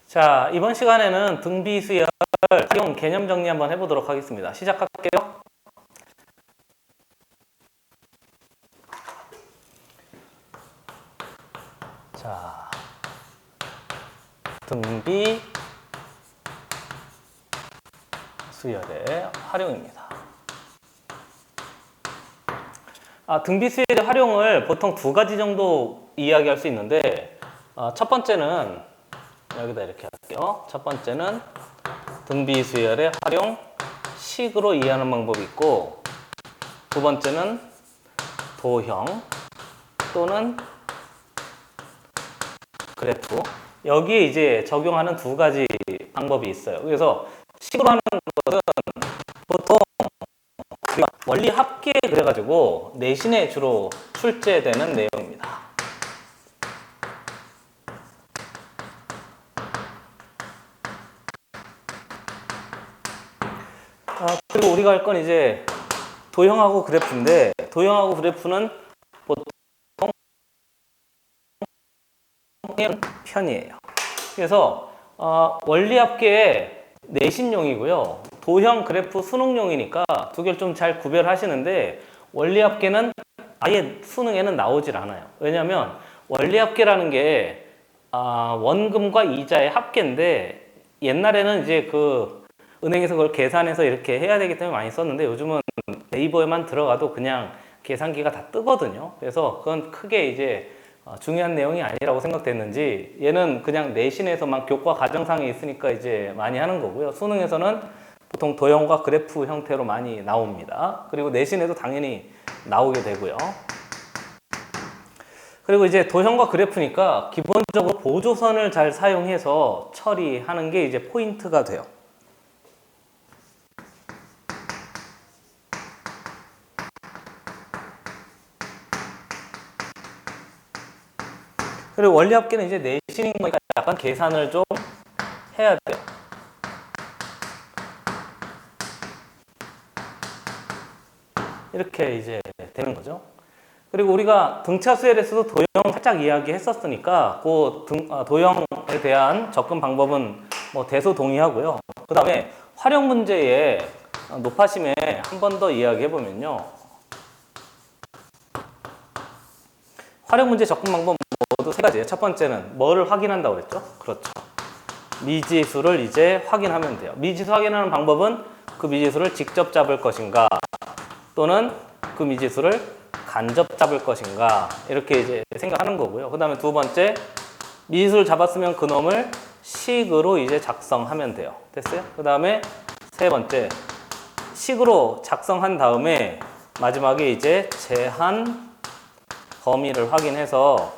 자, 이번 시간에는 등비수열 활용 개념 정리 한번 해보도록 하겠습니다. 시작할게요. 자, 등비수열의 활용입니다. 등비수열의 활용을 보통 두 가지 정도 이야기할 수 있는데, 첫 번째는 여기다 이렇게 할게요. 첫 번째는 등비수열의 활용 식으로 이해하는 방법이 있고, 두 번째는 도형 또는 그래프, 여기에 이제 적용하는 두 가지 방법이 있어요. 그래서 식으로 하는 것은 보통 우리가 원리 합계 그래가지고 내신에 주로 출제되는 내용입니다. 그리고 우리가 할 건 이제 도형하고 그래프인데, 도형하고 그래프는 보통 편이에요. 그래서 원리합계의 내신용이고요. 도형, 그래프, 수능용이니까 두 개를 좀 잘 구별하시는데, 원리합계는 아예 수능에는 나오질 않아요. 왜냐하면 원리합계라는 게 원금과 이자의 합계인데, 옛날에는 이제 그 은행에서 그걸 계산해서 이렇게 해야 되기 때문에 많이 썼는데, 요즘은 네이버에만 들어가도 그냥 계산기가 다 뜨거든요. 그래서 그건 크게 이제 중요한 내용이 아니라고 생각됐는지, 얘는 그냥 내신에서만 교과 과정상에 있으니까 이제 많이 하는 거고요. 수능에서는 보통 도형과 그래프 형태로 많이 나옵니다. 그리고 내신에도 당연히 나오게 되고요. 그리고 이제 도형과 그래프니까 기본적으로 보조선을 잘 사용해서 처리하는 게 이제 포인트가 돼요. 그리고 원리합계는 이제 내신인 거니까 약간 계산을 좀 해야 돼요. 이렇게 이제 되는 거죠. 그리고 우리가 등차 수열에서도 도형 살짝 이야기했었으니까 그 도형에 대한 접근 방법은 뭐 대소동의하고요. 그 다음에 활용 문제에 높아심에 한 번 더 이야기해 보면요. 활용 문제 접근 방법 모두 세 가지예요. 첫 번째는 뭐를 확인한다고 그랬죠? 그렇죠. 미지수를 이제 확인하면 돼요. 미지수 확인하는 방법은 그 미지수를 직접 잡을 것인가, 또는 그 미지수를 간접 잡을 것인가, 이렇게 이제 생각하는 거고요. 그 다음에 두 번째, 미지수를 잡았으면 그놈을 식으로 이제 작성하면 돼요. 됐어요? 그 다음에 세 번째, 식으로 작성한 다음에 마지막에 이제 제한 범위를 확인해서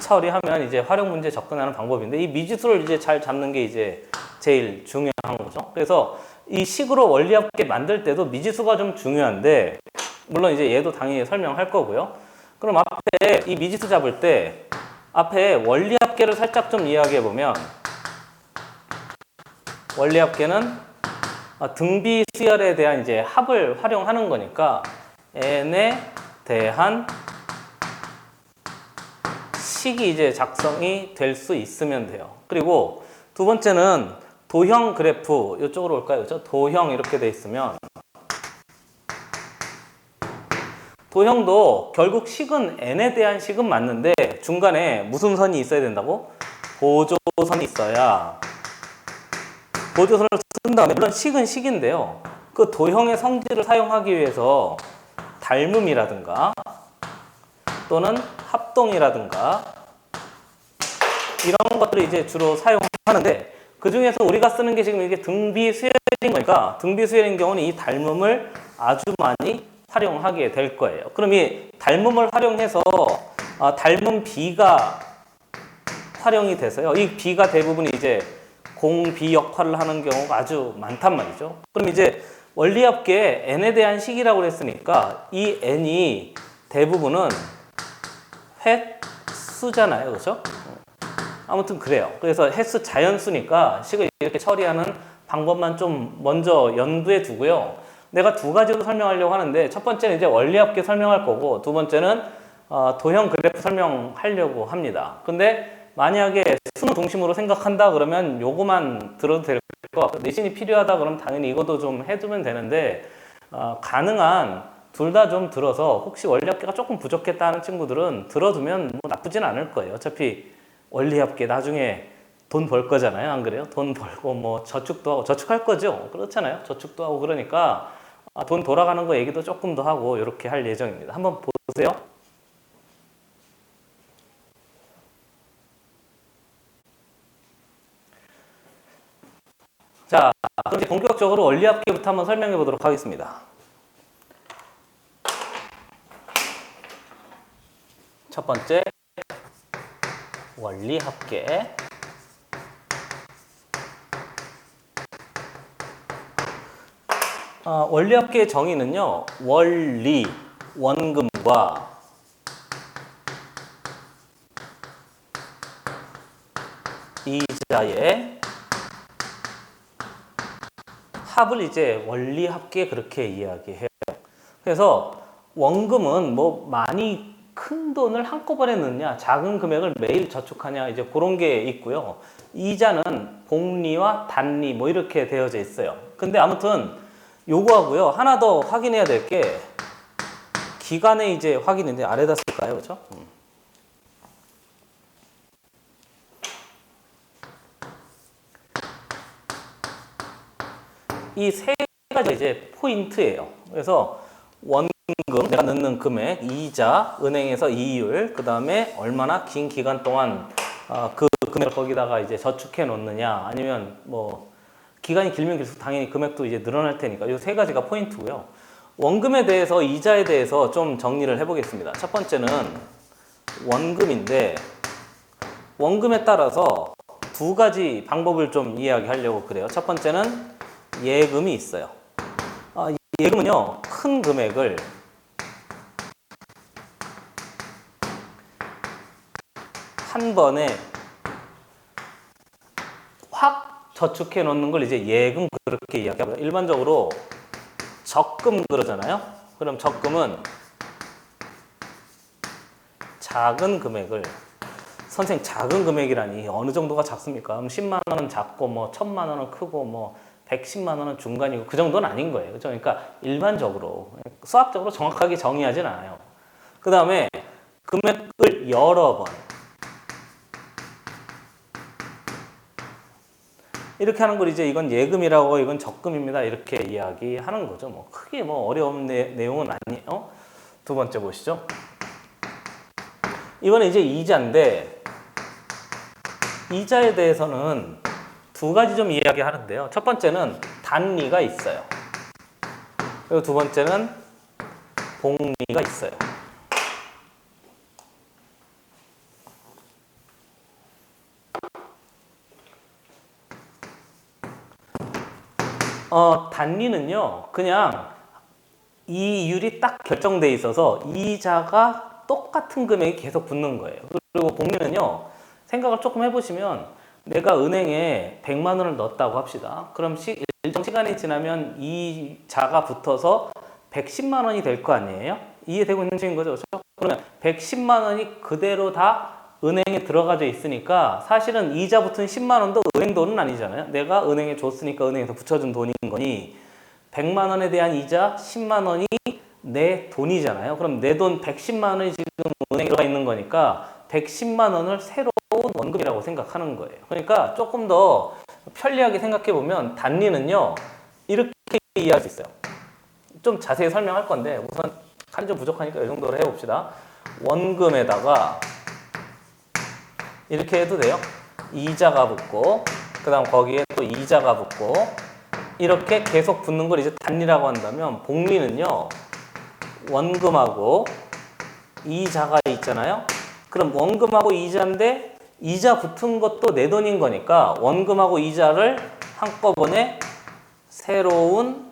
처리하면 이제 활용 문제 접근하는 방법인데, 이 미지수를 이제 잘 잡는 게 이제 제일 중요한 거죠. 그래서 이 식으로 원리합계 만들 때도 미지수가 좀 중요한데, 물론 이제 얘도 당연히 설명할 거고요. 그럼 앞에 이 미지수 잡을 때 앞에 원리합계를 살짝 좀 이야기해 보면, 원리합계는 등비 수열에 대한 이제 합을 활용하는 거니까 n에 대한 식이 이제 작성이 될 수 있으면 돼요. 그리고 두 번째는 도형 그래프, 이쪽으로 올까요? 그렇죠? 도형 이렇게 돼 있으면, 도형도 결국 식은 n에 대한 식은 맞는데 중간에 무슨 선이 있어야 된다고? 보조선이 있어야, 보조선을 쓴 다음에, 물론 식은 식인데요, 그 도형의 성질을 사용하기 위해서 닮음이라든가 또는 합동이라든가 이런 것들을 이제 주로 사용하는데, 그 중에서 우리가 쓰는 게 지금 이게 등비수열인 거니까, 등비수열인 경우는 이 닮음을 아주 많이 활용하게 될 거예요. 그럼 이 닮음을 활용해서 닮음 B가 활용이 돼서요. 이 B가 대부분 이제 공비 역할을 하는 경우가 아주 많단 말이죠. 그럼 이제 원리합계에 n에 대한 식이라고 했으니까 이 n이 대부분은 횟수잖아요. 그렇죠? 아무튼 그래요. 그래서 횟수 자연수니까 식을 이렇게 처리하는 방법만 좀 먼저 염두에 두고요. 내가 두 가지로 설명하려고 하는데, 첫 번째는 이제 원리합계 설명할 거고, 두 번째는 도형 그래프 설명하려고 합니다. 근데 만약에 수능 중심으로 생각한다 그러면 요거만 들어도 될 것 같고, 내신이 필요하다 그러면 당연히 이것도 좀 해두면 되는데, 가능한 둘 다 좀 들어서 혹시 원리합계가 조금 부족했다 하는 친구들은 들어두면 뭐 나쁘진 않을 거예요. 어차피 원리합계 나중에 돈 벌 거잖아요. 안 그래요? 돈 벌고 뭐 저축도 하고, 저축할 거죠. 그렇잖아요. 저축도 하고 그러니까 돈 돌아가는 거 얘기도 조금 더 하고 이렇게 할 예정입니다. 한번 보세요. 자, 그럼 이제 본격적으로 원리합계부터 한번 설명해 보도록 하겠습니다. 첫 번째, 원리합계. 원리합계의 정의는요, 원리, 원금과 이자의 합을 이제 원리합계 그렇게 이야기해요. 그래서 원금은 뭐 많이 큰 돈을 한꺼번에 넣냐, 작은 금액을 매일 저축하냐, 이제 그런 게 있고요. 이자는 복리와 단리 뭐 이렇게 되어져 있어요. 근데 아무튼 요거하고요, 하나 더 확인해야 될 게 기간에 이제 확인인데 아래다 쓸까요, 그렇죠? 이 세 가지 이제 포인트예요. 그래서 원금, 내가 넣는 금액, 이자, 은행에서 이율, 그 다음에 얼마나 긴 기간 동안 그 금액을 거기다가 이제 저축해 놓느냐, 아니면 뭐 기간이 길면 길수록 당연히 금액도 이제 늘어날 테니까 이 세 가지가 포인트고요. 원금에 대해서, 이자에 대해서 좀 정리를 해보겠습니다. 첫 번째는 원금인데, 원금에 따라서 두 가지 방법을 좀 이야기하려고 그래요. 첫 번째는 예금이 있어요. 예금은요, 큰 금액을 한 번에 확 저축해 놓는 걸 이제 예금 그렇게 이야기하고요. 일반적으로 적금 그러잖아요. 그럼 적금은 작은 금액을, 선생님 작은 금액이라니 어느 정도가 작습니까? 그럼 10만 원은 작고 뭐 1000만 원은 크고 뭐 110만 원은 중간이고 그 정도는 아닌 거예요. 그렇죠? 그러니까 일반적으로 수학적으로 정확하게 정의하진 않아요. 그 다음에 금액을 여러 번 이렇게 하는 걸 이제 이건 예금이라고, 이건 적금입니다, 이렇게 이야기하는 거죠. 뭐 크게 뭐 어려운 내용은 아니에요. 두 번째 보시죠. 이거는 이제 이자인데, 이자에 대해서는 두 가지 좀 이야기하는데요. 첫 번째는 단리가 있어요. 그리고 두 번째는 복리가 있어요. 단리는요, 그냥 이율이 딱 결정돼 있어서 이자가 똑같은 금액이 계속 붙는 거예요. 그리고 복리는요, 생각을 조금 해보시면 내가 은행에 100만 원을 넣었다고 합시다. 그럼 일정 시간이 지나면 이자가 붙어서 110만 원이 될 거 아니에요? 이해되고 있는 중인 거죠? 그렇죠? 그러면 110만 원이 그대로 다 은행에 들어가져 있으니까 사실은 이자 붙은 10만 원도 은행 돈은 아니잖아요. 내가 은행에 줬으니까 은행에서 붙여준 돈인 거니 100만 원에 대한 이자 10만 원이 내 돈이잖아요. 그럼 내 돈 110만 원이 지금 은행에 들어가 있는 거니까 110만 원을 새로운 원금이라고 생각하는 거예요. 그러니까 조금 더 편리하게 생각해 보면 단리는요, 이렇게 이해할 수 있어요. 좀 자세히 설명할 건데 우선 칼이 좀 부족하니까 이 정도로 해봅시다. 원금에다가 이렇게 해도 돼요. 이자가 붙고 그 다음 거기에 또 이자가 붙고 이렇게 계속 붙는 걸 이제 단리라고 한다면, 복리는요, 원금하고 이자가 있잖아요. 그럼 원금하고 이자인데 이자 붙은 것도 내 돈인 거니까 원금하고 이자를 한꺼번에 새로운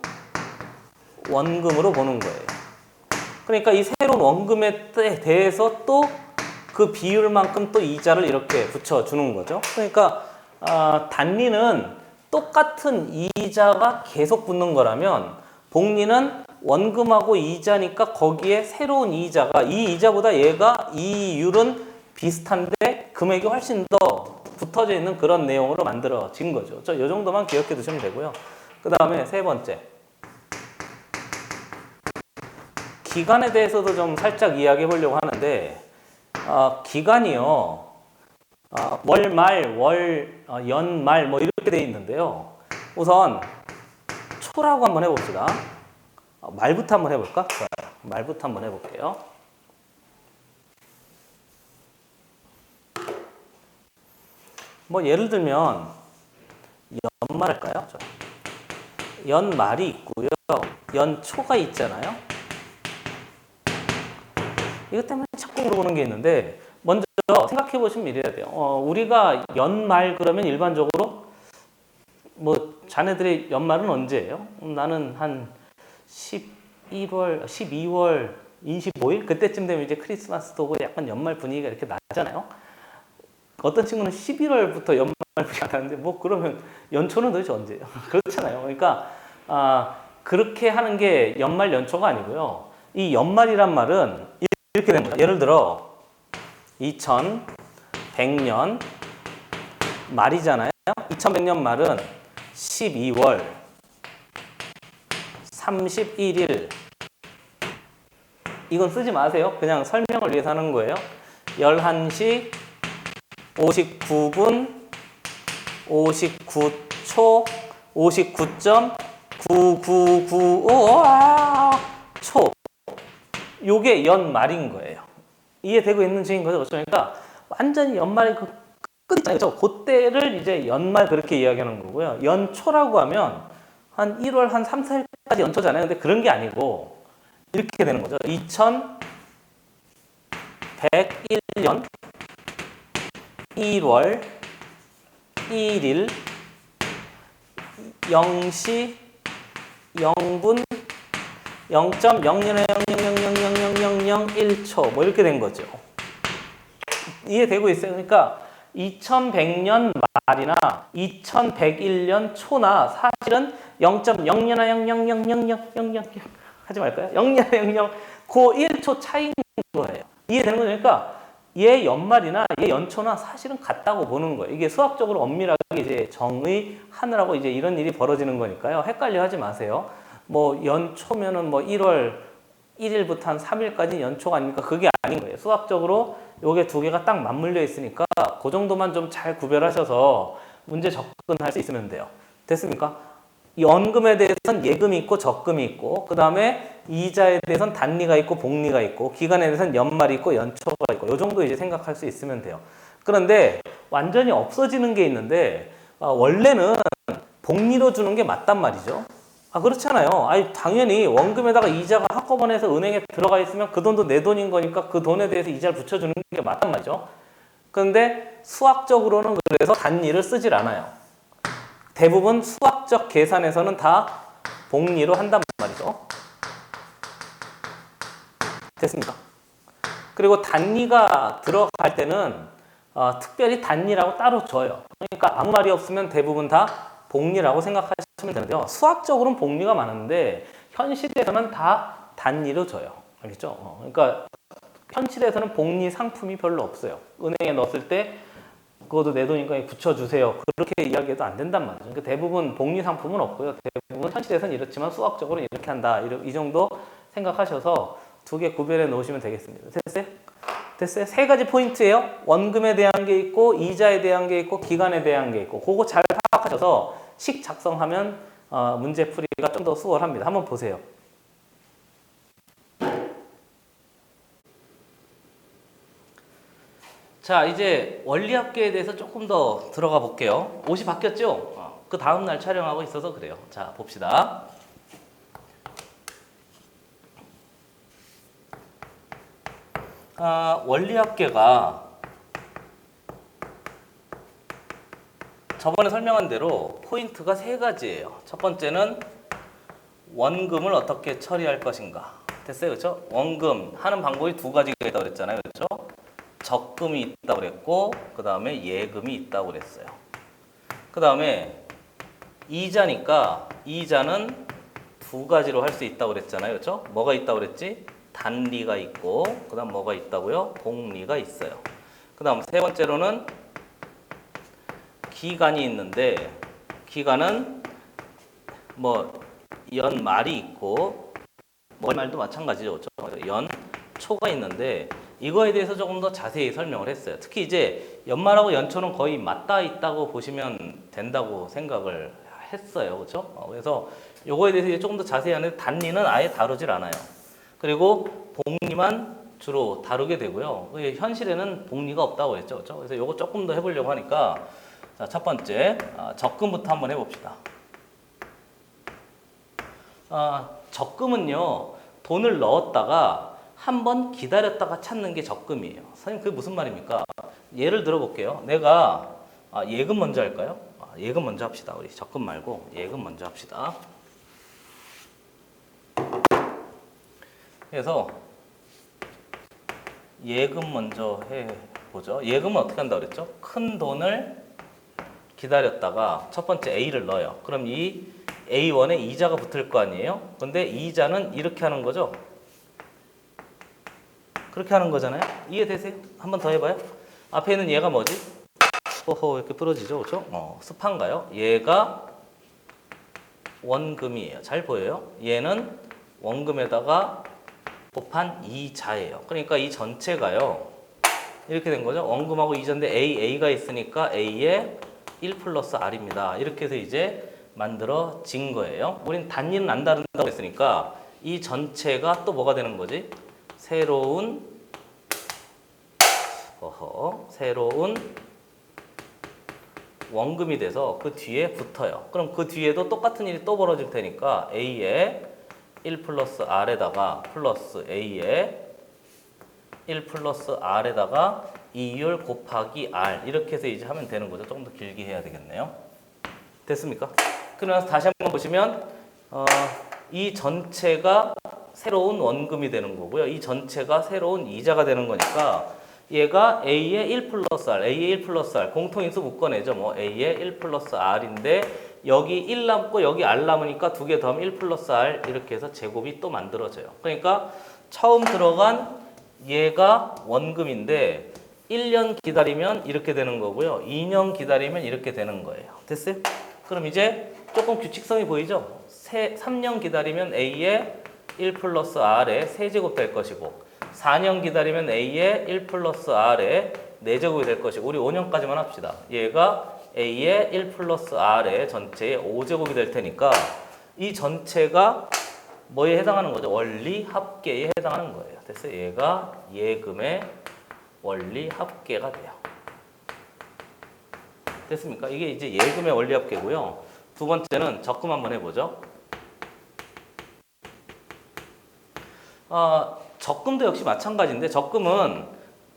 원금으로 보는 거예요. 그러니까 이 새로운 원금에 대해서 또 그 비율만큼 또 이자를 이렇게 붙여주는 거죠. 그러니까 단리는 똑같은 이자가 계속 붙는 거라면, 복리는 원금하고 이자니까 거기에 새로운 이자가, 이 이자보다 얘가 이율은 비슷한데 금액이 훨씬 더 붙어져 있는 그런 내용으로 만들어진 거죠. 이 정도만 기억해 두시면 되고요. 그 다음에 세 번째. 기간에 대해서도 좀 살짝 이야기해 보려고 하는데, 기간이요. 월말, 연말 뭐 이렇게 돼 있는데요. 우선 초라고 한번 해봅시다. 말부터 한번 해볼까? 좋아요. 말부터 한번 해볼게요. 뭐 예를 들면 연말 할까요? 연말이 있고요. 연초가 있잖아요. 이것 때문에 자꾸 물어보는 게 있는데 먼저 생각해 보시면 이래야 돼요. 우리가 연말 그러면 일반적으로 뭐 자네들의 연말은 언제예요? 나는 한 11월, 12월 25일 그때쯤 되면 이제 크리스마스도 오고 약간 연말 분위기가 이렇게 나잖아요. 어떤 친구는 11월부터 연말 분위기가 나는데 뭐 그러면 연초는 도대체 언제예요? 그렇잖아요. 그러니까 그렇게 하는 게 연말 연초가 아니고요. 이 연말이란 말은 이렇게 된 거예요. 예를 들어 2100년 말이잖아요. 2100년 말은 12월 31일 이건 쓰지 마세요. 그냥 설명을 위해서 하는 거예요. 11시 59분 59초 59.9995 초 요게 연말인 거예요. 이해되고 있는 중인 거죠. 그러니까 완전히 연말의 그 끝 있잖아요. 그때를 이제 연말 그렇게 이야기하는 거고요. 연초라고 하면 한 1월 한 3, 4일까지 연초잖아요. 근데 그런 게 아니고 이렇게 되는 거죠. 2101년 1월 1일 0시 0분 0.00000001초 뭐 이렇게 된 거죠. 이해되고 있어요? 그러니까 2100년 말이나 2101년 초나 사실은 0.00000000 하지 말까요? 0000 그 1초 차이인 거예요. 이해되는 거죠? 그러니까 얘 연말이나 얘 연초나 사실은 같다고 보는 거예요. 이게 수학적으로 엄밀하게 이제 정의하느라고 이제 이런 일이 벌어지는 거니까요. 헷갈려 하지 마세요. 뭐 연초면은 뭐 1월 1일부터 한 3일까지 연초가 아니니까 그게 아닌 거예요. 수학적으로 요게 두 개가 딱 맞물려 있으니까 그 정도만 좀 잘 구별하셔서 문제 접근할 수 있으면 돼요. 됐습니까? 연금에 대해서는 예금이 있고 적금이 있고 그 다음에 이자에 대해서는 단리가 있고 복리가 있고 기간에 대해서는 연말이 있고 연초가 있고 요 정도 이제 생각할 수 있으면 돼요. 그런데 완전히 없어지는 게 있는데 원래는 복리로 주는 게 맞단 말이죠. 그렇잖아요. 당연히 원금에다가 이자가 한꺼번에 해서 은행에 들어가 있으면 그 돈도 내 돈인 거니까 그 돈에 대해서 이자를 붙여주는 게 맞단 말이죠. 그런데 수학적으로는 그래서 단리를 쓰질 않아요. 대부분 수학적 계산에서는 다 복리로 한단 말이죠. 됐습니까? 그리고 단리가 들어갈 때는 특별히 단리라고 따로 줘요. 그러니까 아무 말이 없으면 대부분 다 복리라고 생각하시면 되는데요. 수학적으로는 복리가 많은데 현실에서는 다 단리로 줘요. 알겠죠? 그러니까 현실에서는 복리 상품이 별로 없어요. 은행에 넣었을 때 그것도 내 돈이니까 붙여주세요. 그렇게 이야기해도 안 된단 말이죠. 그러니까 대부분 복리 상품은 없고요. 대부분 현실에서는 이렇지만 수학적으로 이렇게 한다. 이 정도 생각하셔서 두 개 구별해 놓으시면 되겠습니다. 됐어요? 됐어요? 세 가지 포인트예요. 원금에 대한 게 있고 이자에 대한 게 있고 기간에 대한 게 있고 그거 잘 파악하셔서 식 작성하면 문제 풀이가 좀 더 수월합니다. 한번 보세요. 자, 이제 원리합계에 대해서 조금 더 들어가 볼게요. 옷이 바뀌었죠? 그 다음날 촬영하고 있어서 그래요. 자, 봅시다. 원리합계가 저번에 설명한 대로 포인트가 세 가지예요. 첫 번째는 원금을 어떻게 처리할 것인가. 됐어요? 그렇죠? 원금 하는 방법이 두 가지가 있다고 그랬잖아요. 그렇죠? 적금이 있다고 그랬고 그 다음에 예금이 있다고 그랬어요. 그 다음에 이자니까 이자는 두 가지로 할 수 있다고 그랬잖아요. 그렇죠? 뭐가 있다고 그랬지? 단리가 있고 그 다음 뭐가 있다고요? 복리가 있어요. 그 다음 세 번째로는 기간이 있는데, 기간은 뭐 연말이 있고 월말도 마찬가지죠. 그렇죠? 연초가 있는데 이거에 대해서 조금 더 자세히 설명을 했어요. 특히 이제 연말하고 연초는 거의 맞닿아 있다고 보시면 된다고 생각을 했어요. 그렇죠? 그래서 요거에 대해서 조금 더 자세히 하는데 단리는 아예 다루질 않아요. 그리고 복리만 주로 다루게 되고요. 현실에는 복리가 없다고 했죠. 그렇죠? 그래서 요거 조금 더 해보려고 하니까 자, 첫 번째 적금부터 한번 해봅시다. 적금은요, 돈을 넣었다가 한번 기다렸다가 찾는 게 적금이에요. 선생님, 그게 무슨 말입니까? 예를 들어 볼게요. 내가 예금 먼저 할까요? 예금 먼저 합시다. 우리 적금 말고 예금 먼저 합시다. 그래서 예금 먼저 해보죠. 예금은 어떻게 한다고 그랬죠? 큰 돈을 기다렸다가 첫 번째 A를 넣어요. 그럼 이 A1에 이자가 붙을 거 아니에요? 근데 이자는 이렇게 하는 거죠? 그렇게 하는 거잖아요? 이해되세요? 한 번 더 해봐요. 앞에 있는 얘가 뭐지? 호호, 이렇게 부러지죠? 그렇죠? 습한가요? 얘가 원금이에요. 잘 보여요? 얘는 원금에다가 곱한 이자예요. 그러니까 이 전체가요, 이렇게 된 거죠? 원금하고 이자인데 A가 있으니까 A에 1 플러스 R입니다. 이렇게 해서 이제 만들어진 거예요. 우린 단위는 안 다룬다고 했으니까 이 전체가 또 뭐가 되는 거지? 새로운 원금이 돼서 그 뒤에 붙어요. 그럼 그 뒤에도 똑같은 일이 또 벌어질 테니까 A에 1 플러스 R에다가 플러스 A에 1 플러스 R에다가 2율 곱하기 R 이렇게 해서 이제 하면 되는 거죠. 조금 더 길게 해야 되겠네요. 됐습니까? 그러면서 다시 한번 보시면 이 전체가 새로운 원금이 되는 거고요. 이 전체가 새로운 이자가 되는 거니까 얘가 A의 1 플러스 R, A의 1 플러스 R 공통인수 묶어내죠. 뭐 A의 1 플러스 R인데 여기 1 남고 여기 R 남으니까 두 개 더하면 1 플러스 R 이렇게 해서 제곱이 또 만들어져요. 그러니까 처음 들어간 얘가 원금인데 1년 기다리면 이렇게 되는 거고요. 2년 기다리면 이렇게 되는 거예요. 됐어요? 그럼 이제 조금 규칙성이 보이죠? 3년 기다리면 A의 1 플러스 R의 세제곱 될 것이고 4년 기다리면 A의 1 플러스 R의 4제곱이 될 것이고 우리 5년까지만 합시다. 얘가 A의 1 플러스 R의 전체의 5제곱이 될 테니까 이 전체가 뭐에 해당하는 거죠? 원리 합계에 해당하는 거예요. 됐어요? 얘가 예금의 원리 합계가 돼요. 됐습니까? 이게 이제 예금의 원리 합계고요. 두 번째는 적금 한번 해보죠. 적금도 역시 마찬가지인데 적금은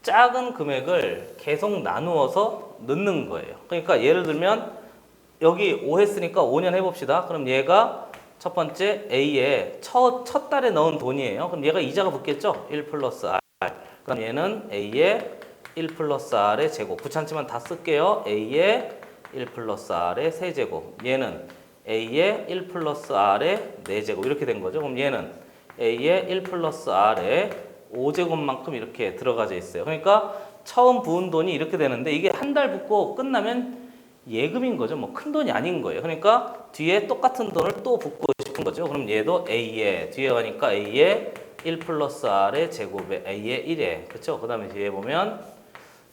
작은 금액을 계속 나누어서 넣는 거예요. 그러니까 예를 들면 여기 5 했으니까 5년 해봅시다. 그럼 얘가 첫 번째 A에 첫 달에 넣은 돈이에요. 그럼 얘가 이자가 붙겠죠? 1 플러스 R. 그럼 얘는 A에 1 플러스 R의 제곱. 귀찮지만 다 쓸게요. A에 1 플러스 R의 세제곱. 얘는 A에 1 플러스 R의 4제곱. 이렇게 된 거죠. 그럼 얘는 A에 1 플러스 R의 5제곱만큼 이렇게 들어가져 있어요. 그러니까 처음 부은 돈이 이렇게 되는데 이게 한 달 붓고 끝나면 예금인 거죠. 뭐 큰 돈이 아닌 거예요. 그러니까 뒤에 똑같은 돈을 또 붓고 싶은 거죠. 그럼 얘도 A에 뒤에 가니까 A에 1 플러스 R의 제곱에 A에 1에 그렇죠? 그 다음에 뒤에 보면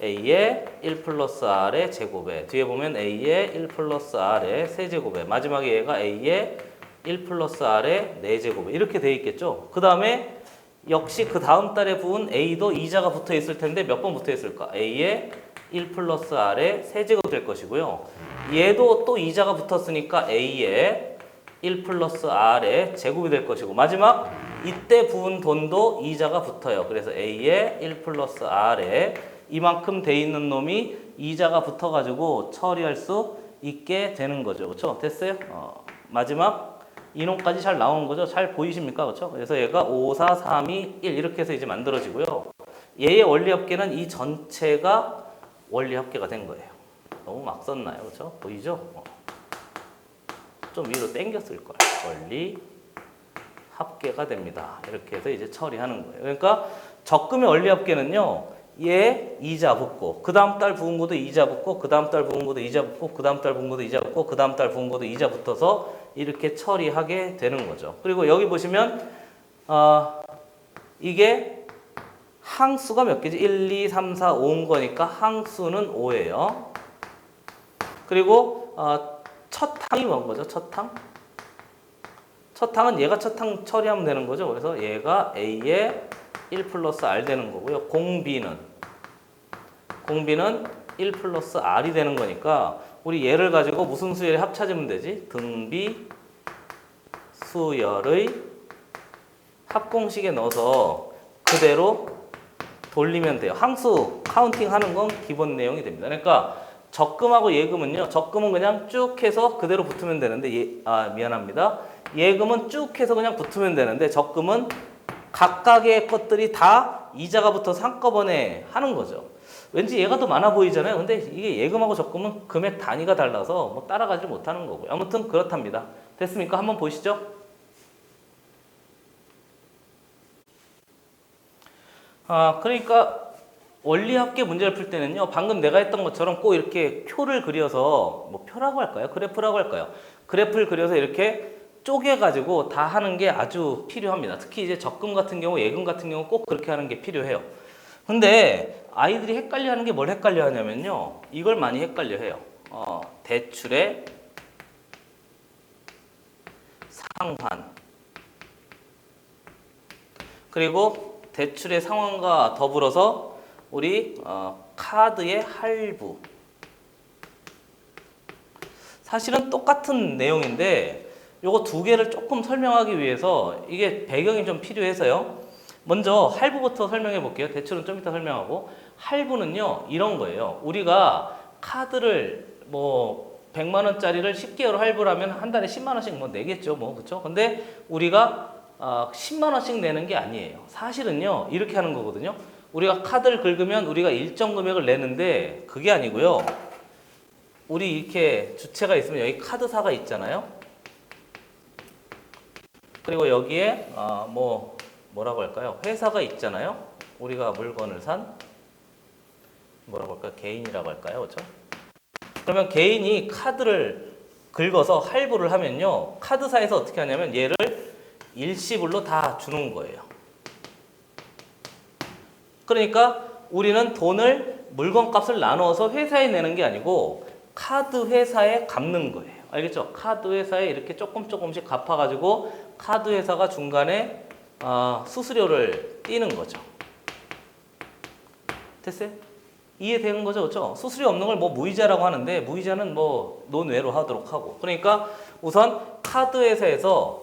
A에 1 플러스 R의 제곱에 뒤에 보면 A에 1 플러스 R의 세제곱에 마지막에 얘가 A에 1 플러스 R의 4제곱에 이렇게 돼 있겠죠. 그 다음에 역시 그 다음 달에 부은 A도 이자가 붙어 있을 텐데 몇 번 붙어 있을까? A에 1 플러스 R의 세제곱 될 것이고요. 얘도 또 이자가 붙었으니까 A에 1 플러스 R의 제곱이 될 것이고 마지막 이때 부은 돈도 이자가 붙어요. 그래서 A에 1 플러스 R에 이만큼 돼 있는 놈이 이자가 붙어가지고 처리할 수 있게 되는 거죠. 그렇죠? 됐어요? 마지막 이놈까지 잘 나오는 거죠. 잘 보이십니까? 그렇죠? 그래서 얘가 5, 4, 3, 2, 1 이렇게 해서 이제 만들어지고요. 얘의 원리 합계는 이 전체가 원리 합계가 된 거예요. 너무 막 썼나요? 그렇죠? 보이죠? 좀 위로 당겼을 거예요. 원리 합계가 됩니다. 이렇게 해서 이제 처리하는 거예요. 그러니까 적금의 원리 합계는요. 얘 이자 붙고 그 다음 달 부은 것도 이자 붙고 그 다음 달 부은 것도 이자 붙고 그 다음 달 부은 것도 이자 붙고 그 다음 달 부은 것도 이자 붙어서 이렇게 처리하게 되는 거죠. 그리고 여기 보시면 이게 항수가 몇 개지? 1, 2, 3, 4, 5인 거니까 항수는 5예요. 그리고 첫 항이 뭔 거죠? 첫 항? 첫 항은 얘가 첫 항 처리하면 되는 거죠. 그래서 얘가 A에 1 플러스 R 되는 거고요. 공비는 1 플러스 R이 되는 거니까 우리 얘를 가지고 무슨 수열의 합 찾으면 되지? 등비 수열의 합공식에 넣어서 그대로 돌리면 돼요. 항수 카운팅 하는 건 기본 내용이 됩니다. 그러니까 적금하고 예금은요. 적금은 그냥 쭉 해서 그대로 붙으면 되는데 미안합니다. 예금은 쭉 해서 그냥 붙으면 되는데 적금은 각각의 것들이 다 이자가 붙어서 한꺼번에 하는 거죠. 왠지 얘가 더 많아 보이잖아요. 근데 이게 예금하고 적금은 금액 단위가 달라서 뭐 따라가지 못하는 거고요. 아무튼 그렇답니다. 됐습니까? 한번 보시죠. 그러니까 원리합계 문제를 풀 때는요. 방금 내가 했던 것처럼 꼭 이렇게 표를 그려서 뭐 표라고 할까요? 그래프라고 할까요? 그래프를 그려서 이렇게 쪼개가지고 다 하는 게 아주 필요합니다. 특히 이제 적금 같은 경우, 예금 같은 경우 꼭 그렇게 하는 게 필요해요. 근데 아이들이 헷갈려 하는 게 뭘 헷갈려 하냐면요. 이걸 많이 헷갈려 해요. 대출의 상환. 그리고 대출의 상환과 더불어서 우리 카드의 할부. 사실은 똑같은 내용인데 요거 두 개를 조금 설명하기 위해서 이게 배경이 좀 필요해서요. 먼저 할부부터 설명해 볼게요. 대출은 좀 이따 설명하고. 할부는요, 이런 거예요. 우리가 카드를 뭐 100만 원짜리를 10개월 할부를 하면 한 달에 10만 원씩 뭐 내겠죠. 뭐 그렇죠? 근데 우리가 10만 원씩 내는 게 아니에요. 사실은요, 이렇게 하는 거거든요. 우리가 카드를 긁으면 우리가 일정 금액을 내는데 그게 아니고요. 우리 이렇게 주체가 있으면 여기 카드사가 있잖아요. 그리고 여기에 뭐라고 할까요? 회사가 있잖아요. 우리가 물건을 산 뭐라고 할까요? 개인이라고 할까요? 그렇죠? 그러면 개인이 카드를 긁어서 할부를 하면요. 카드사에서 어떻게 하냐면 얘를 일시불로 다 주는 거예요. 그러니까 우리는 돈을 물건값을 나눠서 회사에 내는 게 아니고 카드 회사에 갚는 거예요. 알겠죠? 카드 회사에 이렇게 조금씩 갚아가지고 카드 회사가 중간에 수수료를 띄는 거죠. 됐어요? 이해되는 거죠? 그렇죠? 수수료 없는 걸 뭐 무이자라고 하는데 무이자는 뭐 논외로 하도록 하고. 그러니까 우선 카드 회사에서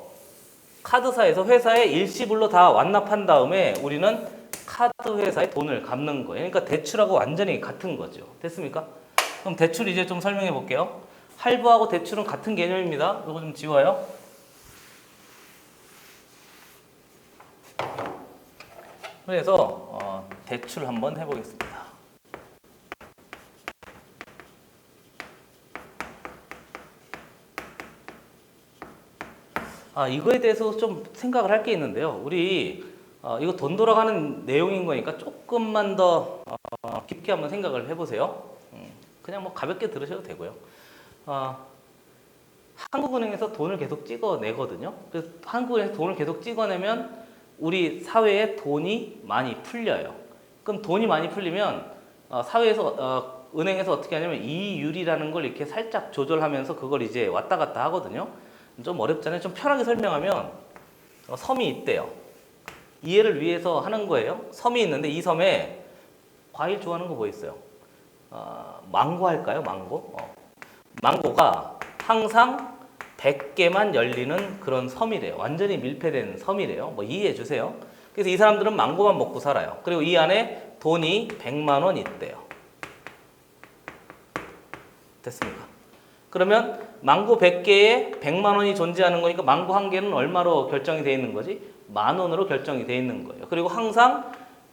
카드사에서 회사에 일시불로 다 완납한 다음에 우리는 카드 회사에 돈을 갚는 거예요. 그러니까 대출하고 완전히 같은 거죠. 됐습니까? 그럼 대출 이제 좀 설명해 볼게요. 할부하고 대출은 같은 개념입니다. 이거 좀 지워요. 그래서 대출 한번 해보겠습니다. 이거에 대해서 좀 생각을 할 게 있는데요. 우리 이거 돈 돌아가는 내용인 거니까 조금만 더 깊게 한번 생각을 해보세요. 그냥 뭐 가볍게 들으셔도 되고요. 한국은행에서 돈을 계속 찍어내거든요. 그래서 한국은행에서 돈을 계속 찍어내면 우리 사회에 돈이 많이 풀려요. 그럼 돈이 많이 풀리면 사회에서 은행에서 어떻게 하냐면 이율이라는 걸 이렇게 살짝 조절하면서 그걸 이제 왔다 갔다 하거든요. 좀 어렵잖아요. 좀 편하게 설명하면 섬이 있대요. 이해를 위해서 하는 거예요. 섬이 있는데 이 섬에 과일 좋아하는 거 뭐 있어요? 망고 할까요? 망고? 망고가 항상 100개만 열리는 그런 섬이래요. 완전히 밀폐된 섬이래요. 뭐 이해해 주세요. 그래서 이 사람들은 망고만 먹고 살아요. 그리고 이 안에 돈이 100만 원 있대요. 됐습니까? 그러면 망고 100개에 100만 원이 존재하는 거니까 망고 한 개는 얼마로 결정이 되어 있는 거지? 10,000원으로 결정이 되어 있는 거예요. 그리고 항상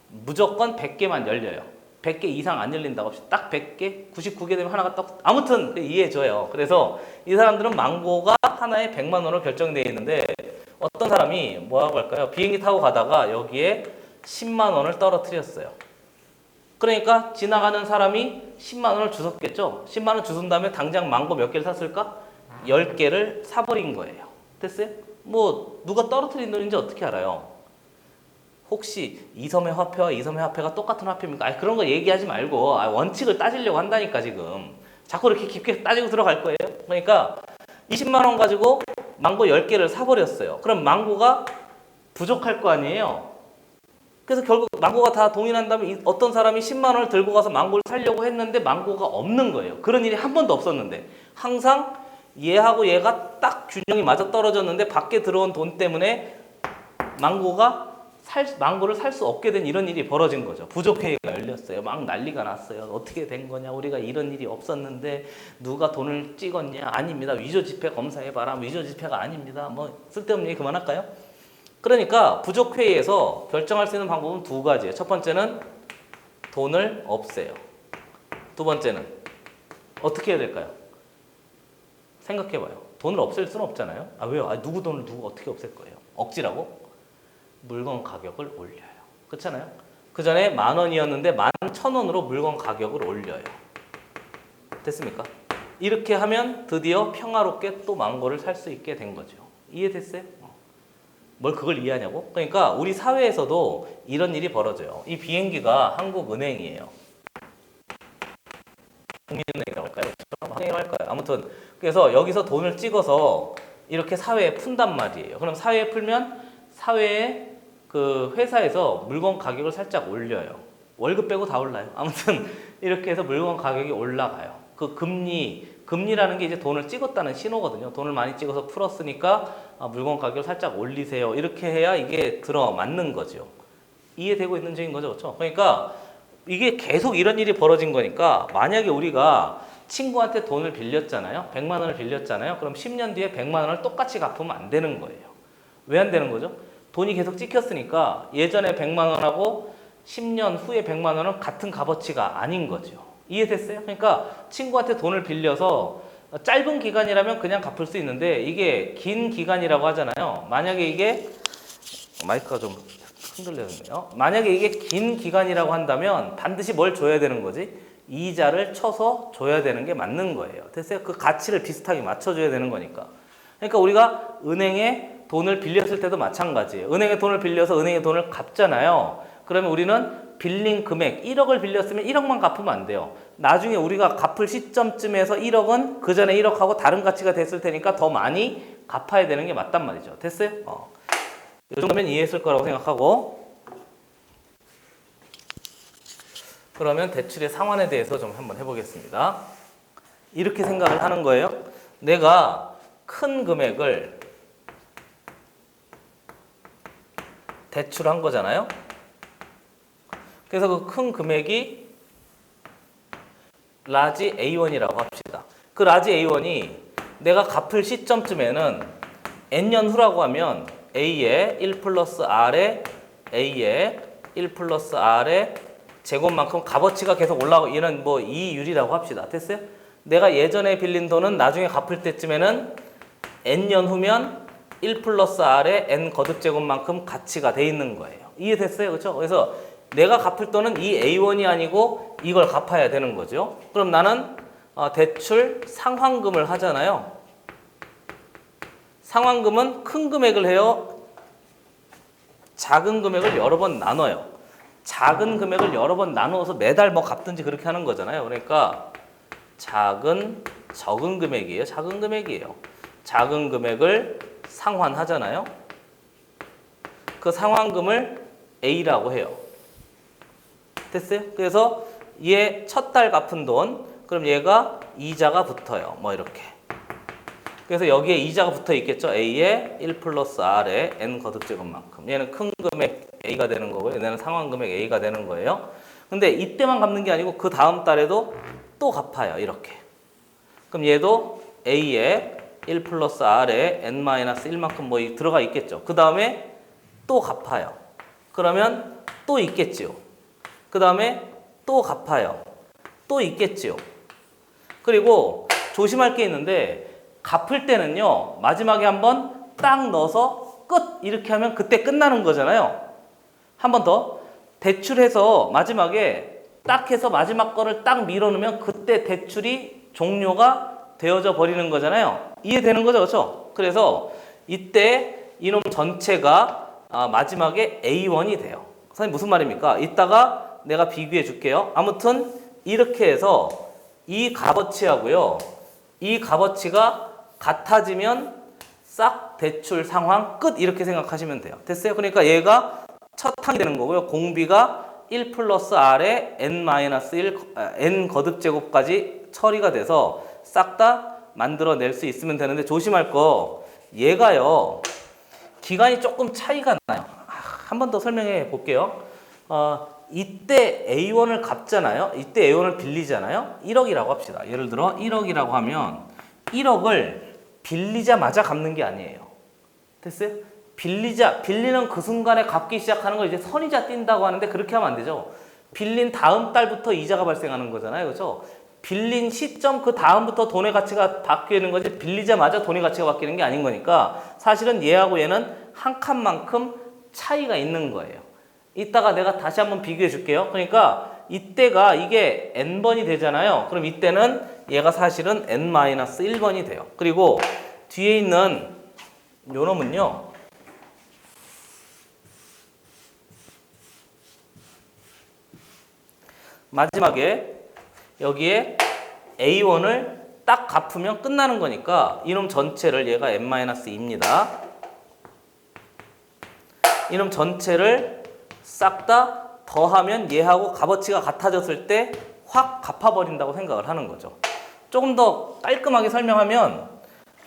무조건 100개만 열려요. 100개 이상 안 열린다고 합시다. 딱 100개, 99개 되면 하나가 딱 아무튼 이해해줘요. 그래서 이 사람들은 망고가 하나에 100만 원으로 결정되어 있는데 어떤 사람이 뭐라고 할까요? 비행기 타고 가다가 여기에 10만 원을 떨어뜨렸어요. 그러니까 지나가는 사람이 10만 원을 주웠겠죠. 10만 원 주운 다음에 당장 망고 몇 개를 샀을까? 10개를 사버린 거예요. 됐어요? 뭐 누가 떨어뜨린 돈인지 어떻게 알아요? 혹시 이섬의 화폐와 이섬의 화폐가 똑같은 화폐입니까? 아니, 그런 거 얘기하지 말고 원칙을 따지려고 한다니까 지금. 자꾸 이렇게 깊게 따지고 들어갈 거예요. 그러니까 20만 원 가지고 망고 10개를 사버렸어요. 그럼 망고가 부족할 거 아니에요? 그래서 결국 망고가 다 동일한 다음에 어떤 사람이 10만 원을 들고 가서 망고를 사려고 했는데 망고가 없는 거예요. 그런 일이 한 번도 없었는데 항상 얘하고 얘가 딱 균형이 맞아 떨어졌는데 밖에 들어온 돈 때문에 망고를 살 수 없게 된 이런 일이 벌어진 거죠. 부족회의가 열렸어요. 막 난리가 났어요. 어떻게 된 거냐? 우리가 이런 일이 없었는데 누가 돈을 찍었냐? 아닙니다. 위조 지폐 검사해봐라. 위조 지폐가 아닙니다. 뭐 쓸데없는 얘기 그만할까요? 그러니까 부족회의에서 결정할 수 있는 방법은 두 가지예요. 첫 번째는 돈을 없애요. 두 번째는 어떻게 해야 될까요? 생각해봐요. 돈을 없앨 수는 없잖아요. 왜요? 누구 돈을 누구 어떻게 없앨 거예요? 억지라고? 물건 가격을 올려요. 그렇잖아요? 그 전에 10,000원이었는데 11,000원으로 물건 가격을 올려요. 됐습니까? 이렇게 하면 드디어 평화롭게 또 망고를 살 수 있게 된 거죠. 이해됐어요? 뭘 그걸 이해하냐고? 그러니까 우리 사회에서도 이런 일이 벌어져요. 이 비행기가 한국은행이에요. 국민은행이라고 할까요? 은행이라고 할까요? 아무튼 그래서 여기서 돈을 찍어서 이렇게 사회에 푼단 말이에요. 그럼 사회에 풀면 사회에 그 회사에서 물건 가격을 살짝 올려요. 월급 빼고 다 올라요. 아무튼 이렇게 해서 물건 가격이 올라가요. 그 금리라는 게 이제 돈을 찍었다는 신호거든요. 돈을 많이 찍어서 풀었으니까 물건 가격을 살짝 올리세요. 이렇게 해야 이게 들어맞는 거죠. 이해되고 있는 중인 거죠. 그렇죠? 그러니까 이게 계속 이런 일이 벌어진 거니까 만약에 우리가 친구한테 돈을 빌렸잖아요. 100만 원을 빌렸잖아요. 그럼 10년 뒤에 100만 원을 똑같이 갚으면 안 되는 거예요. 왜 안 되는 거죠? 돈이 계속 찍혔으니까 예전에 100만 원하고 10년 후에 100만 원은 같은 값어치가 아닌 거죠. 이해됐어요? 그러니까 친구한테 돈을 빌려서 짧은 기간이라면 그냥 갚을 수 있는데 이게 긴 기간이라고 하잖아요. 만약에 이게 마이크가 좀 흔들리네요. 만약에 이게 긴 기간이라고 한다면 반드시 뭘 줘야 되는 거지? 이자를 쳐서 줘야 되는 게 맞는 거예요. 됐어요? 그 가치를 비슷하게 맞춰줘야 되는 거니까. 그러니까 우리가 은행에 돈을 빌렸을 때도 마찬가지예요. 은행에 돈을 빌려서 은행에 돈을 갚잖아요. 그러면 우리는 빌린 금액 1억을 빌렸으면 1억만 갚으면 안 돼요. 나중에 우리가 갚을 시점쯤에서 1억은 그 전에 1억하고 다른 가치가 됐을 테니까 더 많이 갚아야 되는 게 맞단 말이죠. 됐어요? 이 정도면 이해했을 거라고 생각하고 그러면 대출의 상환에 대해서 좀 한번 해보겠습니다. 이렇게 생각을 하는 거예요. 내가 큰 금액을 대출한 거잖아요. 그래서 그 큰 금액이 라지 A1이라고 합시다. 그 라지 A1이 내가 갚을 시점쯤에는 N년 후라고 하면 A의 1 플러스 R의 A의 1 플러스 R의 제곱만큼 값어치가 계속 올라가고 얘는 뭐 이율이라고 합시다. 됐어요? 내가 예전에 빌린 돈은 나중에 갚을 때쯤에는 N년 후면 1 플러스 R의 N 거듭 제곱만큼 가치가 돼 있는 거예요. 이해됐어요? 그렇죠? 그래서 내가 갚을 돈은 이 A1이 아니고 이걸 갚아야 되는 거죠. 그럼 나는 대출 상환금을 하잖아요. 상환금은 큰 금액을 해요. 작은 금액을 여러 번 나눠요. 작은 금액을 여러 번 나누어서 매달 뭐 갚든지 그렇게 하는 거잖아요. 그러니까 적은 금액이에요. 작은 금액이에요. 작은 금액을 상환하잖아요. 그 상환금을 A라고 해요. 됐어요? 그래서 얘 첫 달 갚은 돈, 그럼 얘가 이자가 붙어요. 뭐 이렇게. 그래서 여기에 이자가 붙어 있겠죠. A의 1 플러스 R의 N 거듭 제곱만큼. 얘는 큰 금액 A가 되는 거고요. 얘는 상환 금액 A가 되는 거예요. 근데 이때만 갚는 게 아니고 그 다음 달에도 또 갚아요. 이렇게. 그럼 얘도 A의 1 플러스 R에 N-1만큼 뭐 들어가 있겠죠. 그 다음에 또 갚아요. 그러면 또 있겠지요. 그 다음에 또 갚아요. 또 있겠지요. 그리고 조심할 게 있는데 갚을 때는요. 마지막에 한번 딱 넣어서 끝! 이렇게 하면 그때 끝나는 거잖아요. 한 번 더. 대출해서 마지막에 딱 해서 마지막 거를 딱 밀어넣으면 그때 대출이 종료가 되어져 버리는 거잖아요. 이해되는 거죠, 그렇죠? 그래서 이때 이놈 전체가 마지막에 A1이 돼요. 선생님 무슨 말입니까? 이따가 내가 비교해 줄게요. 아무튼 이렇게 해서 이 값어치하고요, 이 값어치가 같아지면 싹 대출 상황 끝, 이렇게 생각하시면 돼요. 됐어요? 그러니까 얘가 첫 항이 되는 거고요. 공비가 1 플러스 R에 n 거듭 제곱까지 처리가 돼서 싹 다 만들어낼 수 있으면 되는데, 조심할 거 얘가요 기간이 조금 차이가 나요. 한 번 더 설명해 볼게요. 이때 A1을 갚잖아요. 이때 A1을 빌리잖아요. 1억이라고 합시다. 예를 들어 1억이라고 하면 1억을 빌리자마자 갚는 게 아니에요. 됐어요? 빌리는 그 순간에 갚기 시작하는 걸 이제 선이자 띈다고 하는데, 그렇게 하면 안 되죠. 빌린 다음 달부터 이자가 발생하는 거잖아요. 그렇죠? 빌린 시점 그 다음부터 돈의 가치가 바뀌는 거지, 빌리자마자 돈의 가치가 바뀌는 게 아닌 거니까 사실은 얘하고 얘는 한 칸만큼 차이가 있는 거예요. 이따가 내가 다시 한번 비교해 줄게요. 그러니까 이때가 이게 n번이 되잖아요. 그럼 이때는 얘가 사실은 n-1번이 돼요. 그리고 뒤에 있는 요 놈은요, 마지막에 여기에 A1을 딱 갚으면 끝나는 거니까 이놈 전체를, 얘가 n-2입니다. 이놈 전체를 싹 다 더하면 얘하고 값어치가 같아졌을 때 확 갚아버린다고 생각을 하는 거죠. 조금 더 깔끔하게 설명하면,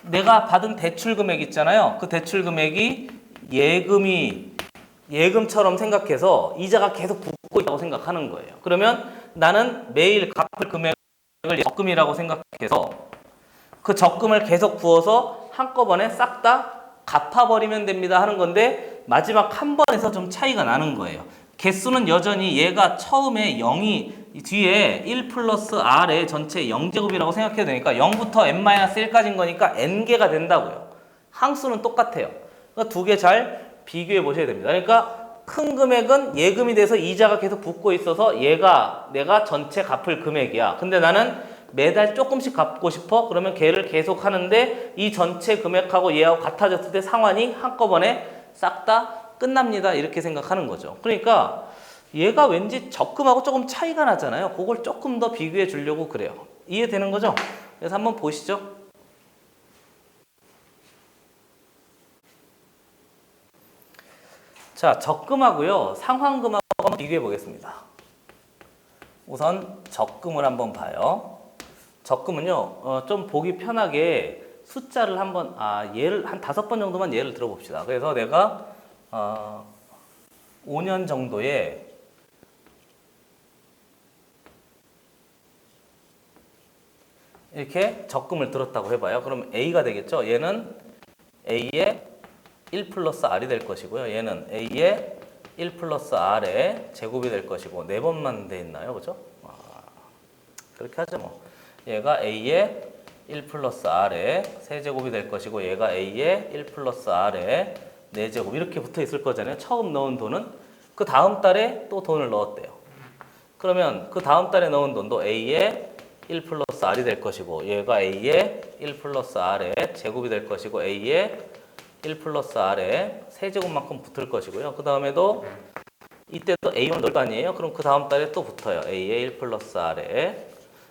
내가 받은 대출 금액 있잖아요. 그 대출 금액이 예금처럼 생각해서 이자가 계속 붙고 있다고 생각하는 거예요. 그러면 나는 매일 갚을 금액을 적금이라고 생각해서 그 적금을 계속 부어서 한꺼번에 싹 다 갚아버리면 됩니다 하는 건데, 마지막 한 번에서 좀 차이가 나는 거예요. 개수는 여전히 얘가 처음에 0이 뒤에 1 플러스 R의 전체 0제곱이라고 생각해도 되니까 0부터 n-1까지인 거니까 n개가 된다고요. 항수는 똑같아요. 그러니까 두 개 잘 비교해 보셔야 됩니다. 그러니까 큰 금액은 예금이 돼서 이자가 계속 붙고 있어서 얘가 내가 전체 갚을 금액이야. 근데 나는 매달 조금씩 갚고 싶어? 그러면 걔를 계속 하는데 이 전체 금액하고 얘하고 같아졌을 때 상환이 한꺼번에 싹 다 끝납니다. 이렇게 생각하는 거죠. 그러니까 얘가 왠지 적금하고 조금 차이가 나잖아요. 그걸 조금 더 비교해 주려고 그래요. 이해되는 거죠? 그래서 한번 보시죠. 자, 적금하고요, 상환금하고 한번 비교해 보겠습니다. 우선 적금을 한번 봐요. 적금은요, 좀 보기 편하게 숫자를 한번, 얘를 한 5번 정도만 예를 들어봅시다. 그래서 내가 5년 정도에 이렇게 적금을 들었다고 해봐요. 그럼 A가 되겠죠? 얘는 A의 1 플러스 R이 될 것이고요. 얘는 A의 1 플러스 R의 제곱이 될 것이고, 4번만 돼 있나요? 그죠? 그렇게 하죠 뭐. 얘가 A의 1 플러스 R의 세제곱이 될 것이고, 얘가 A의 1 플러스 R의 4제곱, 이렇게 붙어 있을 거잖아요. 처음 넣은 돈은 그 다음 달에 또 돈을 넣었대요. 그러면 그 다음 달에 넣은 돈도 A의 1 플러스 R이 될 것이고, 얘가 A의 1 플러스 R의 제곱이 될 것이고, A의 1 플러스 R의 세제곱만큼 붙을 것이고요. 그 다음에도 이때도 A1 넣을 거 아니에요? 그럼 그 다음 달에 또 붙어요. A의 1 플러스 R의,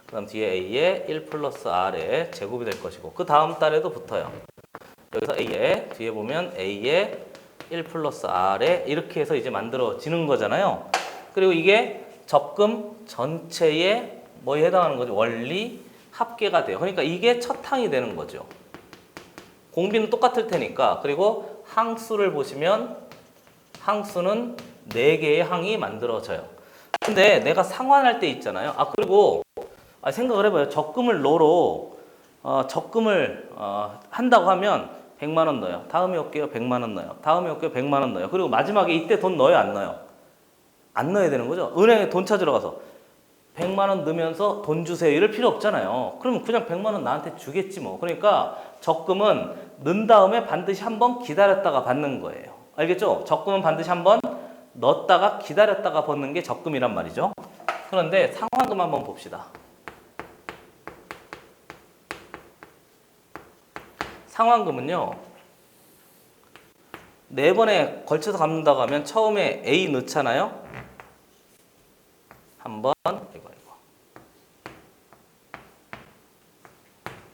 그 다음 뒤에 A의 1 플러스 R의 제곱이 될 것이고, 그 다음 달에도 붙어요. 여기서 A의, 뒤에 보면 A의 1 플러스 R의, 이렇게 해서 이제 만들어지는 거잖아요. 그리고 이게 적금 전체에 뭐에 해당하는 거죠? 원리 합계가 돼요. 그러니까 이게 첫 항이 되는 거죠. 공비는 똑같을 테니까. 그리고 항수를 보시면 항수는 4개의 항이 만들어져요. 근데 내가 상환할 때 있잖아요. 그리고 생각을 해봐요. 적금을 넣으러 적금을 한다고 하면 100만 원 넣어요. 다음에 올게요. 100만 원 넣어요. 다음에 올게요. 100만 원 넣어요. 그리고 마지막에 이때 돈 넣어요? 안 넣어요? 안 넣어야 되는 거죠. 은행에 돈 찾으러 가서 100만 원 넣으면서 돈 주세요 이럴 필요 없잖아요. 그러면 그냥 100만 원 나한테 주겠지 뭐. 그러니까 적금은 넣은 다음에 반드시 한번 기다렸다가 받는 거예요. 알겠죠? 적금은 반드시 한번 넣었다가 기다렸다가 받는 게 적금이란 말이죠. 그런데 상환금 한번 봅시다. 상환금은요, 4번에 걸쳐서 갚는다고 하면 처음에 A 넣잖아요. 한번 이거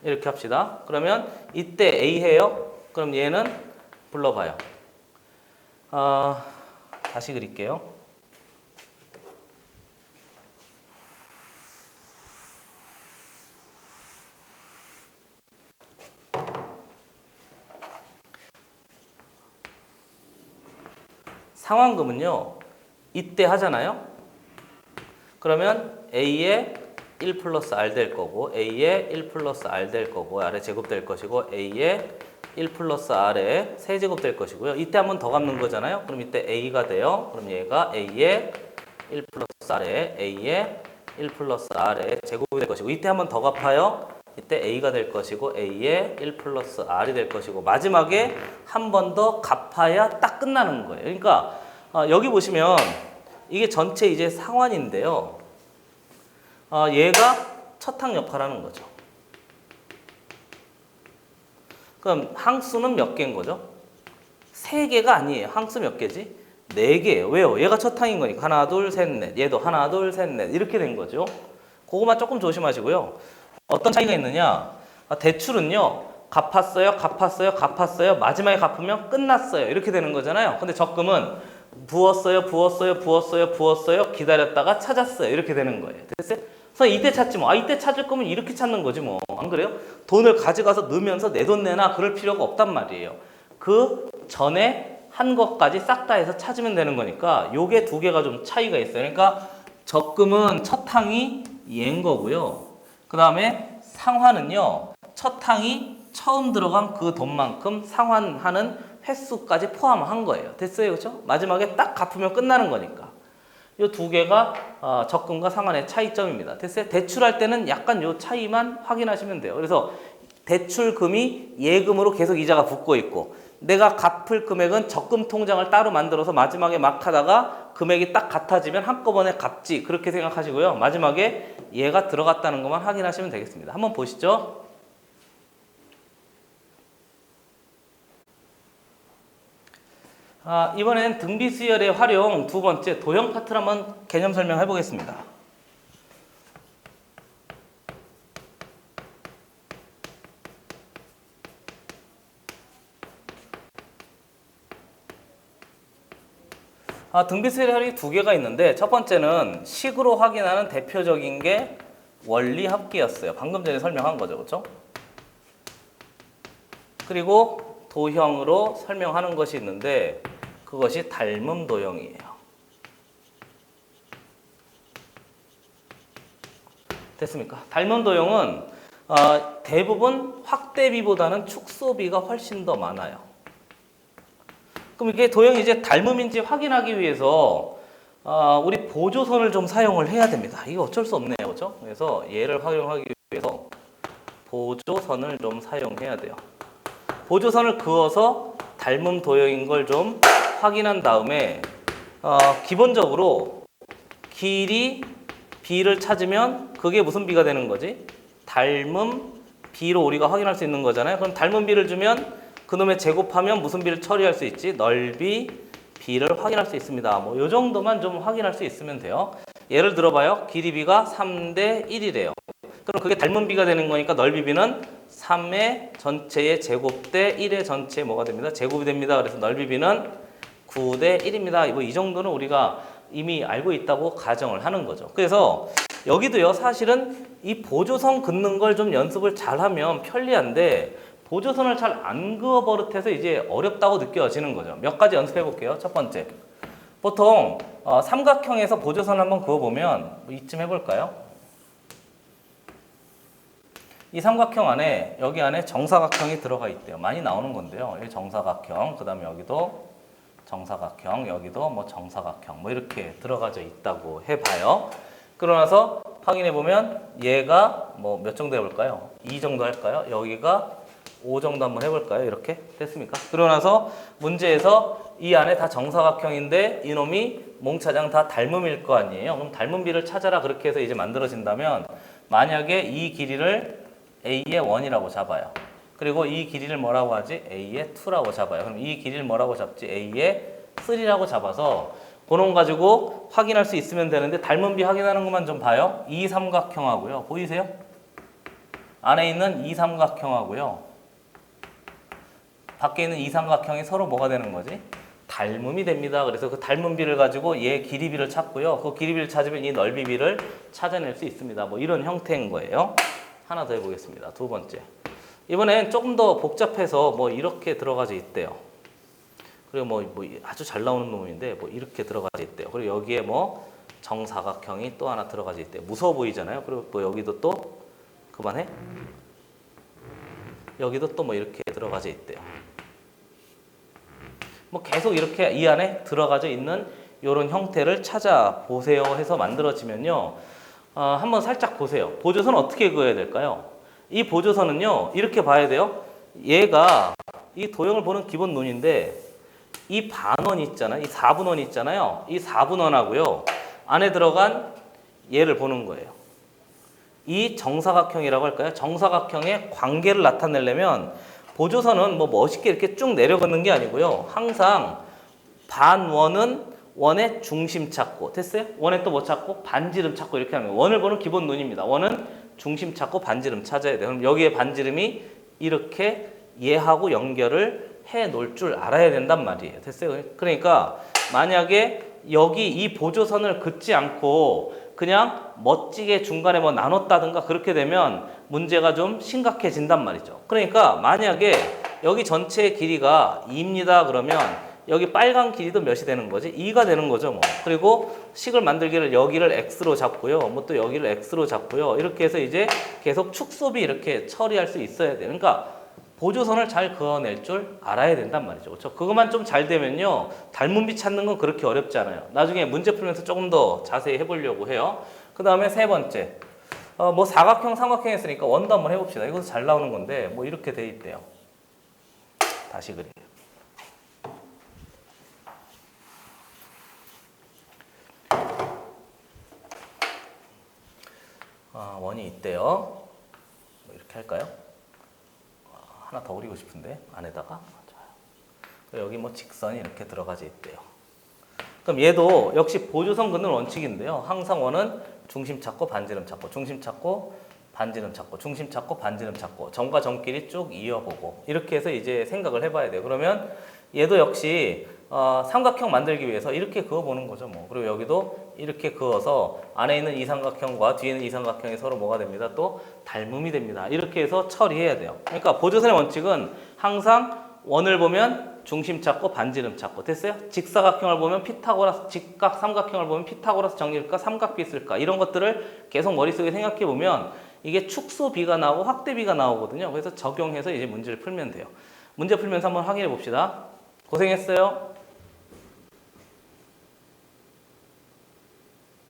이렇게 합시다. 그러면 이때 A 해요. 그럼 얘는 불러봐요. 다시 그릴게요. 상환금은요, 이때 하잖아요. 그러면 A에 1 플러스 R 될 거고, A에 1 플러스 R 될 거고, R에 제곱 될 것이고, A에 1 플러스 R에 세제곱 될 것이고요. 이때 한 번 더 갚는 거잖아요. 그럼 이때 A가 돼요. 그럼 얘가 A에 1 플러스 R에 A에 1 플러스 R에 제곱이 될 것이고, 이때 한 번 더 갚아요. 이때 A가 될 것이고, A에 1 플러스 R이 될 것이고, 마지막에 한 번 더 갚아야 딱 끝나는 거예요. 그러니까 여기 보시면 이게 전체 이제 상환인데요. 얘가 첫항 역할을 하는 거죠. 그럼 항수는 몇 개인 거죠? 3개가 아니에요. 항수 몇 개지? 4개예요. 왜요? 얘가 첫항인 거니까. 하나, 둘, 셋, 넷. 얘도 하나, 둘, 셋, 넷. 이렇게 된 거죠. 그거만 조금 조심하시고요. 어떤 차이가 있느냐? 대출은요. 갚았어요, 갚았어요, 갚았어요. 마지막에 갚으면 끝났어요. 이렇게 되는 거잖아요. 근데 적금은 부었어요, 부었어요, 부었어요, 부었어요. 기다렸다가 찾았어요. 이렇게 되는 거예요. 됐어요? 그래서 이때 찾지 뭐. 이때 찾을 거면 이렇게 찾는 거지 뭐. 안 그래요? 돈을 가져가서 넣으면서 내 돈 내놔 그럴 필요가 없단 말이에요. 그 전에 한 것까지 싹 다 해서 찾으면 되는 거니까 요게 2개가 좀 차이가 있어요. 그러니까 적금은 첫 항이 얘인 거고요. 그 다음에 상환은요. 첫 항이 처음 들어간 그 돈만큼 상환하는 횟수까지 포함한 거예요. 됐어요? 그렇죠? 마지막에 딱 갚으면 끝나는 거니까. 이 2개가 적금과 상환의 차이점입니다. 됐어요? 대출할 때는 약간 이 차이만 확인하시면 돼요. 그래서 대출금이 예금으로 계속 이자가 붙고 있고, 내가 갚을 금액은 적금 통장을 따로 만들어서 마지막에 막 하다가 금액이 딱 같아지면 한꺼번에 갚지. 그렇게 생각하시고요. 마지막에 얘가 들어갔다는 것만 확인하시면 되겠습니다. 한번 보시죠. 이번엔 등비수열의 활용 2번째 도형 파트를 한번 개념 설명해 보겠습니다. 등비수열의 활용이 2개가 있는데, 첫 번째는 식으로 확인하는 대표적인 게 원리합계였어요. 방금 전에 설명한 거죠. 그렇죠? 그리고 도형으로 설명하는 것이 있는데, 그것이 닮음 도형이에요. 됐습니까? 닮음 도형은 대부분 확대비보다는 축소비가 훨씬 더 많아요. 그럼 이게 도형이 이제 닮음인지 확인하기 위해서 우리 보조선을 좀 사용을 해야 됩니다. 이게 어쩔 수 없네요. 그렇죠? 그래서 얘를 활용하기 위해서 보조선을 좀 사용해야 돼요. 보조선을 그어서 닮음 도형인 걸 좀 확인한 다음에 기본적으로 길이 b를 찾으면 그게 무슨 b가 되는 거지? 닮음 b로 우리가 확인할 수 있는 거잖아요. 그럼 닮음 b를 주면 그놈의 제곱하면 무슨 b를 처리할 수 있지? 넓이 b를 확인할 수 있습니다. 뭐 요 정도만 좀 확인할 수 있으면 돼요. 예를 들어봐요. 길이 b가 3대 1이래요. 그럼 그게 닮은 b가 되는 거니까 넓이 b는 3의 전체의 제곱 대 1의 전체의 뭐가 됩니다? 제곱이 됩니다. 그래서 넓이 b는 9대 1입니다. 뭐 이 정도는 우리가 이미 알고 있다고 가정을 하는 거죠. 그래서 여기도요, 사실은 이 보조선 긋는 걸 좀 연습을 잘하면 편리한데, 보조선을 잘 안 그어 버릇해서 이제 어렵다고 느껴지는 거죠. 몇 가지 연습해 볼게요. 첫 번째, 보통 삼각형에서 보조선 한번 그어보면 이쯤 해볼까요? 이 삼각형 안에, 여기 안에 정사각형이 들어가 있대요. 많이 나오는 건데요. 이 정사각형, 그 다음에 여기도 정사각형, 여기도 뭐 정사각형, 뭐 이렇게 들어가져 있다고 해봐요. 그러고 나서 확인해보면 얘가 뭐 몇 정도 해볼까요? 2 정도 할까요? 여기가 5 정도 한번 해볼까요? 이렇게 됐습니까? 그러고 나서 문제에서 이 안에 다 정사각형인데 이놈이 몽차장 다 닮음일 거 아니에요. 그럼 닮은 비를 찾아라 그렇게 해서 이제 만들어진다면 만약에 이 길이를 A의 1이라고 잡아요. 그리고 이 길이를 뭐라고 하지? A의 2라고 잡아요. 그럼 이 길이를 뭐라고 잡지? A의 3라고 잡아서 그놈 가지고 확인할 수 있으면 되는데 닮은 비 확인하는 것만 좀 봐요. 이 삼각형하고요. 보이세요? 안에 있는 이 삼각형하고요. 밖에 있는 이 삼각형이 서로 뭐가 되는 거지? 닮음이 됩니다. 그래서 그 닮은 비를 가지고 얘 길이 비를 찾고요. 그 길이 비를 찾으면 이 넓이 비를 찾아낼 수 있습니다. 뭐 이런 형태인 거예요. 하나 더 해보겠습니다. 두 번째. 이번엔 조금 더 복잡해서 뭐 이렇게 들어가져 있대요. 그리고 뭐 아주 잘 나오는 놈인데 뭐 이렇게 들어가져 있대요. 그리고 여기에 뭐 정사각형이 또 하나 들어가져 있대요. 무서워 보이잖아요. 그리고 또 여기도 또 그만해. 여기도 또 뭐 이렇게 들어가져 있대요. 뭐 계속 이렇게 이 안에 들어가져 있는 이런 형태를 찾아보세요 해서 만들어지면요. 한번 살짝 보세요. 보조선 어떻게 그어야 될까요? 이 보조선은요. 이렇게 봐야 돼요. 얘가 이 도형을 보는 기본 눈인데 이 반원 있잖아요. 이 4분원 있잖아요. 이 4분원하고요. 안에 들어간 얘를 보는 거예요. 이 정사각형이라고 할까요? 정사각형의 관계를 나타내려면 보조선은 뭐 멋있게 이렇게 쭉 내려가는 게 아니고요. 항상 반원은 원의 중심 찾고, 됐어요? 원에 또 뭐 찾고? 반지름 찾고 이렇게 하는 거예요. 원을 보는 기본 눈입니다. 원은 중심 찾고 반지름 찾아야 돼요. 그럼 여기에 반지름이 이렇게 얘하고 연결을 해 놓을 줄 알아야 된단 말이에요. 됐어요? 그러니까 만약에 여기 이 보조선을 긋지 않고 그냥 멋지게 중간에 뭐 나눴다든가 그렇게 되면 문제가 좀 심각해진단 말이죠. 그러니까 만약에 여기 전체의 길이가 2입니다. 그러면 여기 빨간 길이도 몇이 되는 거지? 2가 되는 거죠, 뭐. 그리고 식을 만들기를 여기를 x로 잡고요. 뭐 또 여기를 x로 잡고요. 이렇게 해서 이제 계속 축소비 이렇게 처리할 수 있어야 돼요. 그러니까 보조선을 잘 그어낼 줄 알아야 된단 말이죠. 그렇죠? 그것만 좀 잘 되면요. 닮은 비 찾는 건 그렇게 어렵지 않아요. 나중에 문제 풀면서 조금 더 자세히 해보려고 해요. 그 다음에 세 번째. 뭐 사각형, 삼각형 했으니까 원도 한번 해봅시다. 이것도 잘 나오는 건데 뭐 이렇게 돼 있대요. 다시 그래요. 원이 있대요. 뭐 이렇게 할까요? 하나 더 그리고 싶은데 안에다가 여기 뭐 직선이 이렇게 들어가져 있대요. 그럼 얘도 역시 보조선 긋는 원칙인데요. 항상 원은 중심 찾고 반지름 찾고 중심 찾고 반지름 찾고 중심 찾고 반지름 찾고 점과 점끼리 쭉 이어보고 이렇게 해서 이제 생각을 해봐야 돼요. 그러면 얘도 역시 삼각형 만들기 위해서 이렇게 그어보는 거죠. 뭐. 그리고 여기도 이렇게 그어서 안에 있는 이 삼각형과 뒤에 있는 이 삼각형이 서로 뭐가 됩니다. 또 닮음이 됩니다. 이렇게 해서 처리해야 돼요. 그러니까 보조선의 원칙은 항상 원을 보면 중심 찾고 반지름 찾고 됐어요? 직사각형을 보면 피타고라스, 직각 삼각형을 보면 피타고라스 정리일까 삼각비 쓸까 이런 것들을 계속 머릿속에 생각해 보면 이게 축소비가 나오고 확대비가 나오거든요. 그래서 적용해서 이제 문제를 풀면 돼요. 문제 풀면서 한번 확인해 봅시다. 고생했어요.